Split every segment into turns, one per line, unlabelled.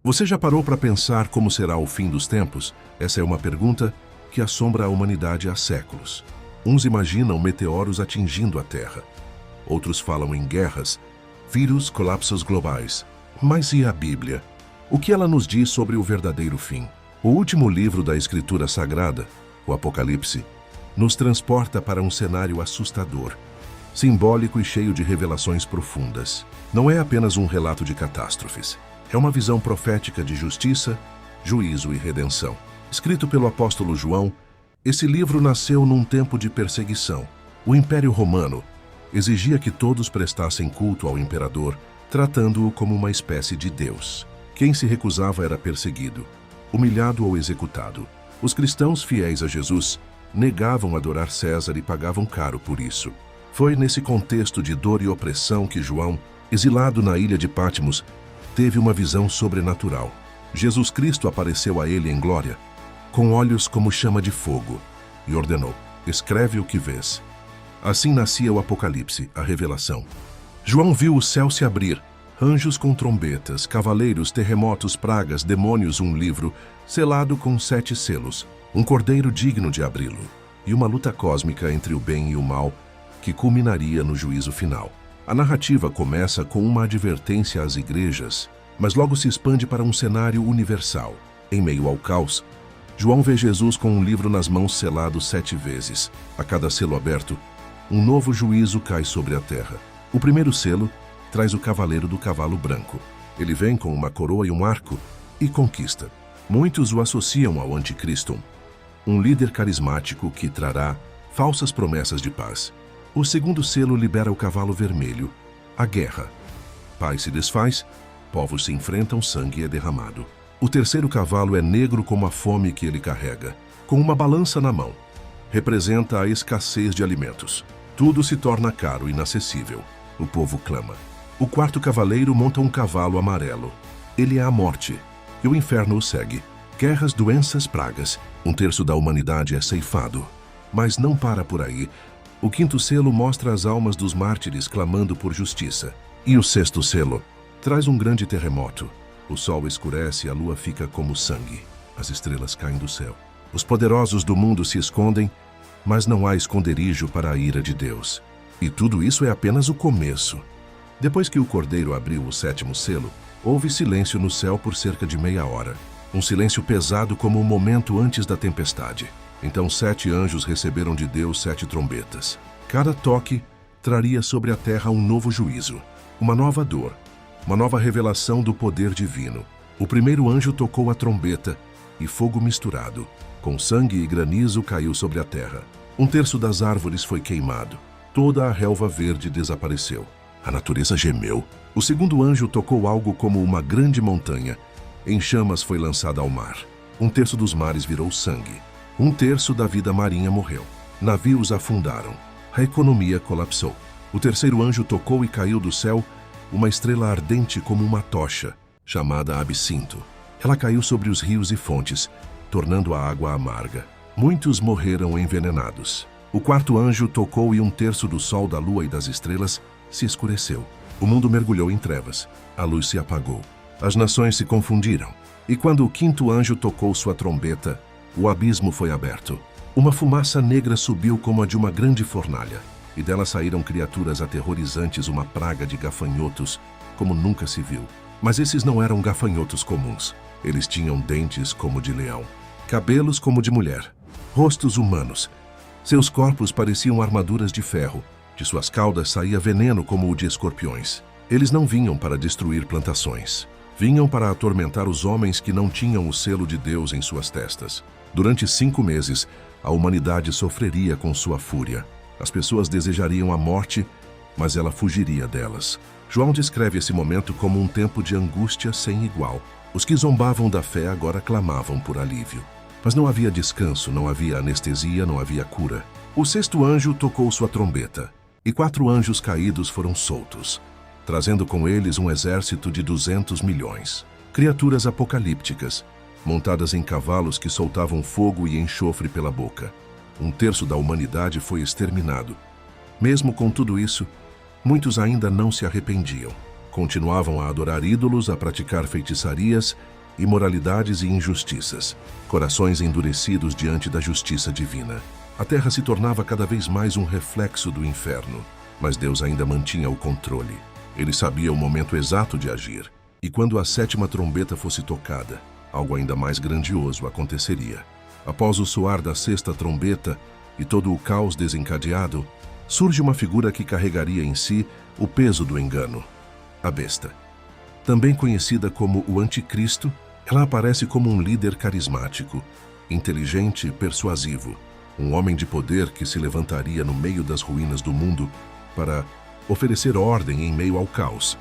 Você já parou para pensar como será o fim dos tempos? Essa é uma pergunta que assombra a humanidade há séculos. Uns imaginam meteoros atingindo a Terra. Outros falam em guerras, vírus, colapsos globais. Mas e a Bíblia? O que ela nos diz sobre o verdadeiro fim? O último livro da Escritura Sagrada, o Apocalipse, nos transporta para um cenário assustador, simbólico e cheio de revelações profundas. Não é apenas um relato de catástrofes. É uma visão profética de justiça, juízo e redenção. Escrito pelo apóstolo João, esse livro nasceu num tempo de perseguição. O Império Romano exigia que todos prestassem culto ao imperador, tratando-o como uma espécie de Deus. Quem se recusava era perseguido, humilhado ou executado. Os cristãos fiéis a Jesus negavam adorar César e pagavam caro por isso. Foi nesse contexto de dor e opressão que João, exilado na ilha de Patmos, teve uma visão sobrenatural. Jesus Cristo apareceu a ele em glória, com olhos como chama de fogo, e ordenou: escreve o que vês. Assim nascia o Apocalipse, a revelação. João viu o céu se abrir, anjos com trombetas, cavaleiros, terremotos, pragas, demônios, um livro selado com 7 selos, um cordeiro digno de abri-lo, e uma luta cósmica entre o bem e o mal, que culminaria no juízo final. A narrativa começa com uma advertência às igrejas, mas logo se expande para um cenário universal. Em meio ao caos, João vê Jesus com um livro nas mãos selado 7 vezes. A cada selo aberto, um novo juízo cai sobre a terra. O primeiro selo traz o cavaleiro do cavalo branco. Ele vem com uma coroa e um arco e conquista. Muitos o associam ao Anticristo, um líder carismático que trará falsas promessas de paz. O segundo selo libera o cavalo vermelho, a guerra. Paz se desfaz, povos se enfrentam, sangue é derramado. O terceiro cavalo é negro como a fome que ele carrega, com uma balança na mão. Representa a escassez de alimentos. Tudo se torna caro e inacessível. O povo clama. O quarto cavaleiro monta um cavalo amarelo. Ele é a morte, e o inferno o segue. Guerras, doenças, pragas. 1/3 da humanidade é ceifado. Mas não para por aí. O quinto selo mostra as almas dos mártires clamando por justiça. E o sexto selo traz um grande terremoto. O sol escurece e a lua fica como sangue. As estrelas caem do céu. Os poderosos do mundo se escondem, mas não há esconderijo para a ira de Deus. E tudo isso é apenas o começo. Depois que o cordeiro abriu o 7º selo, houve silêncio no céu por cerca de meia hora. Um silêncio pesado como um momento antes da tempestade. Então 7 anjos receberam de Deus 7 trombetas. Cada toque traria sobre a terra um novo juízo, uma nova dor, uma nova revelação do poder divino. O primeiro anjo tocou a trombeta e fogo misturado, com sangue e granizo caiu sobre a terra. 1/3 das árvores foi queimado. Toda a relva verde desapareceu. A natureza gemeu. O segundo anjo tocou algo como uma grande montanha. Em chamas foi lançada ao mar. 1/3 dos mares virou sangue. 1/3 da vida marinha morreu. Navios afundaram. A economia colapsou. O terceiro anjo tocou e caiu do céu uma estrela ardente como uma tocha, chamada absinto. Ela caiu sobre os rios e fontes, tornando a água amarga. Muitos morreram envenenados. O quarto anjo tocou e 1/3 do sol, da lua e das estrelas se escureceu. O mundo mergulhou em trevas. A luz se apagou. As nações se confundiram. E quando o quinto anjo tocou sua trombeta, o abismo foi aberto. Uma fumaça negra subiu como a de uma grande fornalha, e dela saíram criaturas aterrorizantes, uma praga de gafanhotos, como nunca se viu. Mas esses não eram gafanhotos comuns. Eles tinham dentes como de leão, cabelos como de mulher, rostos humanos. Seus corpos pareciam armaduras de ferro. De suas caudas saía veneno como o de escorpiões. Eles não vinham para destruir plantações. Vinham para atormentar os homens que não tinham o selo de Deus em suas testas. Durante 5 meses, a humanidade sofreria com sua fúria. As pessoas desejariam a morte, mas ela fugiria delas. João descreve esse momento como um tempo de angústia sem igual. Os que zombavam da fé agora clamavam por alívio. Mas não havia descanso, não havia anestesia, não havia cura. O sexto anjo tocou sua trombeta, e 4 anjos caídos foram soltos, trazendo com eles um exército de 200 milhões. Criaturas apocalípticas, montadas em cavalos que soltavam fogo e enxofre pela boca. 1/3 da humanidade foi exterminado. Mesmo com tudo isso, muitos ainda não se arrependiam. Continuavam a adorar ídolos, a praticar feitiçarias imoralidades e injustiças, corações endurecidos diante da justiça divina. A terra se tornava cada vez mais um reflexo do inferno, mas Deus ainda mantinha o controle. Ele sabia o momento exato de agir, e quando a 7ª trombeta fosse tocada, algo ainda mais grandioso aconteceria. Após o soar da 6ª trombeta e todo o caos desencadeado, surge uma figura que carregaria em si o peso do engano: a besta. Também conhecida como o Anticristo, ela aparece como um líder carismático, inteligente e persuasivo, um homem de poder que se levantaria no meio das ruínas do mundo para oferecer ordem em meio ao caos.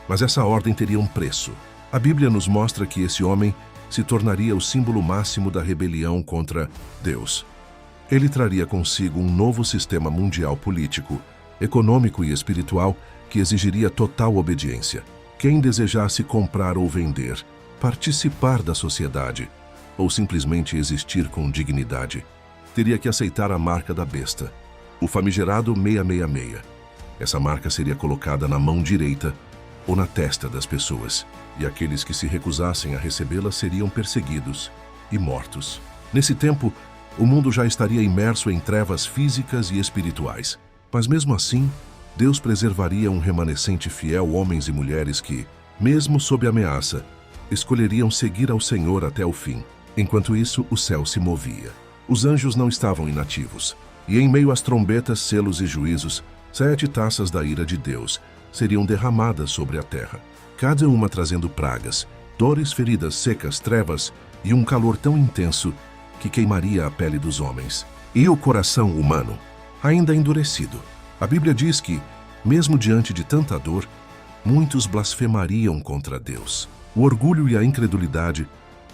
Mas essa ordem teria um preço. A Bíblia nos mostra que esse homem se tornaria o símbolo máximo da rebelião contra Deus. Ele traria consigo um novo sistema mundial político, econômico e espiritual que exigiria total obediência. Quem desejasse comprar ou vender, participar da sociedade ou simplesmente existir com dignidade, teria que aceitar a marca da besta, o famigerado 666. Essa marca seria colocada na mão direita ou na testa das pessoas, e aqueles que se recusassem a recebê-la seriam perseguidos e mortos. Nesse tempo, o mundo já estaria imerso em trevas físicas e espirituais. Mas mesmo assim, Deus preservaria um remanescente fiel, homens e mulheres que, mesmo sob ameaça, escolheriam seguir ao Senhor até o fim. Enquanto isso, o céu se movia. Os anjos não estavam inativos, e em meio às trombetas, selos e juízos, 7 taças da ira de Deus seriam derramadas sobre a terra, cada uma trazendo pragas, dores, feridas secas, trevas e um calor tão intenso que queimaria a pele dos homens e o coração humano, ainda endurecido. A Bíblia diz que, mesmo diante de tanta dor, muitos blasfemariam contra Deus. O orgulho e a incredulidade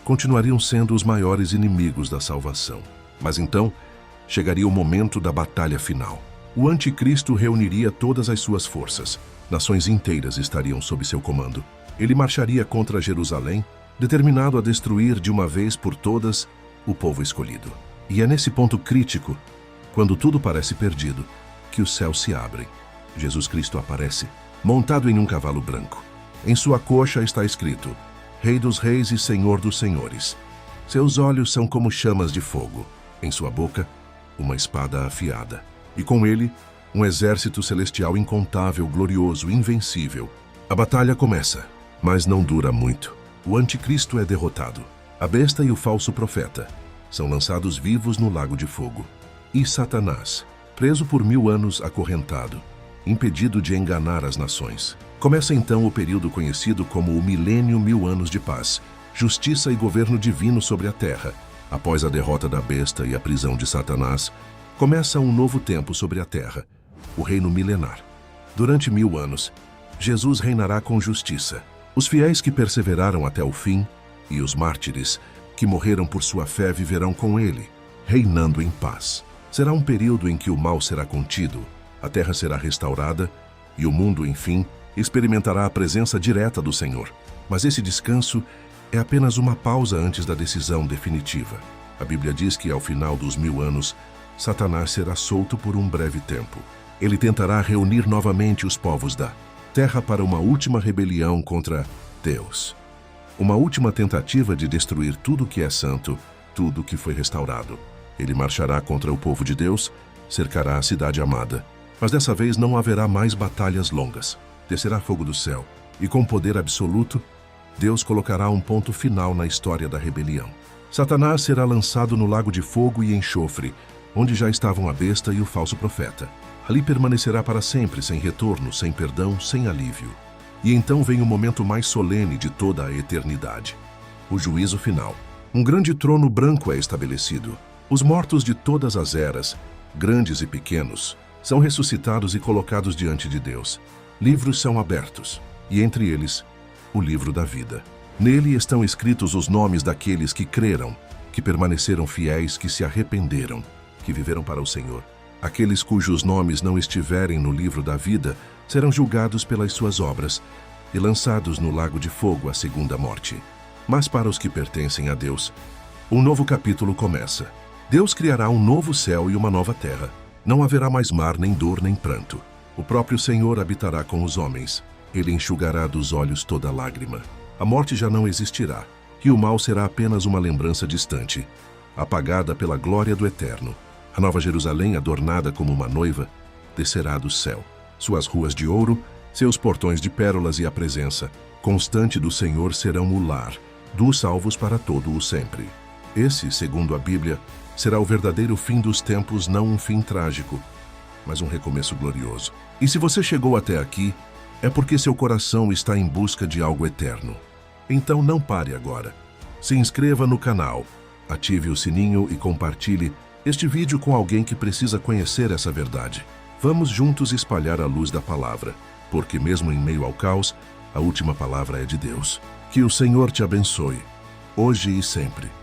continuariam sendo os maiores inimigos da salvação. Mas então, chegaria o momento da batalha final. O Anticristo reuniria todas as suas forças. Nações inteiras estariam sob seu comando. Ele marcharia contra Jerusalém, determinado a destruir de uma vez por todas o povo escolhido. E é nesse ponto crítico, quando tudo parece perdido, que os céus se abrem. Jesus Cristo aparece, montado em um cavalo branco. Em sua coxa está escrito: Rei dos Reis e Senhor dos Senhores. Seus olhos são como chamas de fogo. Em sua boca, uma espada afiada. E com ele, um exército celestial incontável, glorioso, invencível. A batalha começa, mas não dura muito. O Anticristo é derrotado. A besta e o falso profeta são lançados vivos no lago de fogo. E Satanás, preso por 1000 anos acorrentado, impedido de enganar as nações. Começa então o período conhecido como o milênio, 1000 anos de paz, justiça e governo divino sobre a terra. Após a derrota da besta e a prisão de Satanás, começa um novo tempo sobre a terra, o reino milenar. Durante 1000 anos, Jesus reinará com justiça. Os fiéis que perseveraram até o fim e os mártires que morreram por sua fé viverão com ele, reinando em paz. Será um período em que o mal será contido, a terra será restaurada e o mundo, enfim, experimentará a presença direta do Senhor. Mas esse descanso é apenas uma pausa antes da decisão definitiva. A Bíblia diz que ao final dos 1000 anos, Satanás será solto por um breve tempo. Ele tentará reunir novamente os povos da terra para uma última rebelião contra Deus. Uma última tentativa de destruir tudo que é santo, tudo que foi restaurado. Ele marchará contra o povo de Deus, cercará a cidade amada. Mas dessa vez não haverá mais batalhas longas. Descerá fogo do céu, e com poder absoluto, Deus colocará um ponto final na história da rebelião. Satanás será lançado no lago de fogo e enxofre, onde já estavam a besta e o falso profeta. Ali permanecerá para sempre, sem retorno, sem perdão, sem alívio. E então vem o momento mais solene de toda a eternidade: o juízo final. Um grande trono branco é estabelecido. Os mortos de todas as eras, grandes e pequenos, são ressuscitados e colocados diante de Deus. Livros são abertos, e entre eles, o livro da vida. Nele estão escritos os nomes daqueles que creram, que permaneceram fiéis, que se arrependeram, que viveram para o Senhor. Aqueles cujos nomes não estiverem no livro da vida serão julgados pelas suas obras e lançados no lago de fogo, a segunda morte. Mas para os que pertencem a Deus, um novo capítulo começa. Deus criará um novo céu e uma nova terra. Não haverá mais mar, nem dor, nem pranto. O próprio Senhor habitará com os homens. Ele enxugará dos olhos toda lágrima. A morte já não existirá. que o mal será apenas uma lembrança distante, apagada pela glória do Eterno. A Nova Jerusalém, adornada como uma noiva, descerá do céu. Suas ruas de ouro, seus portões de pérolas e a presença constante do Senhor serão o lar dos salvos para todo o sempre. Esse, segundo a Bíblia, será o verdadeiro fim dos tempos, não um fim trágico, mas um recomeço glorioso. E se você chegou até aqui, é porque seu coração está em busca de algo eterno. Então não pare agora. Se inscreva no canal, ative o sininho e compartilhe este vídeo com alguém que precisa conhecer essa verdade. Vamos juntos espalhar a luz da palavra, porque mesmo em meio ao caos, a última palavra é de Deus. Que o Senhor te abençoe, hoje e sempre.